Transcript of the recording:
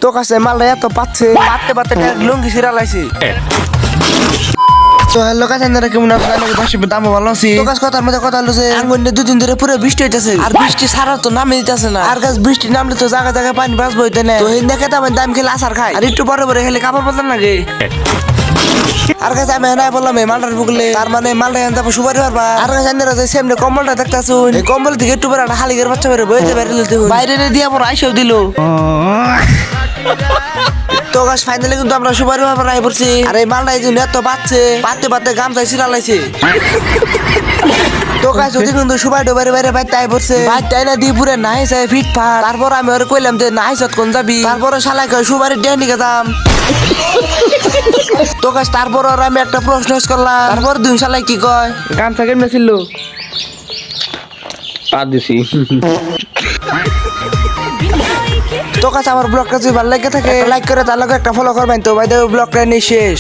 তো কাছে মালটা এত পাচ্ছে পাতে পাতে লুঙ্গি ছিড়ালাইছে। তো হ্যালো কাছে আপনারা কেমন আছেন? দাম ভালো আছি। তো কাছে কথার মধ্যে কথা হলো যে আঙ্গুনে দুদিন ধরে পুরো বৃষ্টি হইতেছে আর বৃষ্টি সারা তো নামে দিতেছে না। আর গাছ বৃষ্টি নামলে তো জায়গা জায়গায় পানি বাঁচবো হইতে না। তো হিন্দা খেতে আমার দাম খেলে আসার খাই আর একটু পরে পরে খেলে কাপড় বদলান লাগে। আর কাছে আমি নাই বললাম এই মালটার বুকলে তার মানে মালটা এনে যাবো সুপারি পারবা। আর কাছে আপনারা যে সেমনে কম্বলটা দেখতেছো এই কম্বল থেকে একটু পরে একটা হালিগের বাচ্চা বেরো বইতে বেরিয়ে দিতে বাইরে দিয়ে পর আইসেও দিল। তো গাছ ফাইনালি কিন্তু আমরা সুপারি পারবা নাই পড়ছি। আর এই মালটা এই জন্য এত বাচ্চে পাতে পাতে গামছাই ছিড়ালাইছে। তো গাছ যদি কিন্তু সুপারি ডোবারে বাইরে বাইতে আই পড়ছে বাইতে না দিয়ে পুরে নাই চাই ফিট ফাট। তারপর আমি ওর কইলাম যে নাই সত কোন যাবি তারপরে শালাই কয় সুপারি ডেহে নিকে যাম। তো গাছ তারপর আর আমি একটা প্রশ্ন করলাম তারপর দুই শালাই কি কয় গামছা কেমনে ছিল পা দিছি। তো কাছে আমার ব্লগটা যদি ভালো লাগে থাকে লাইক করে তার লগে একটা ফলো করবেন। তো ভাই ব্লগটা নিয়ে শেষ।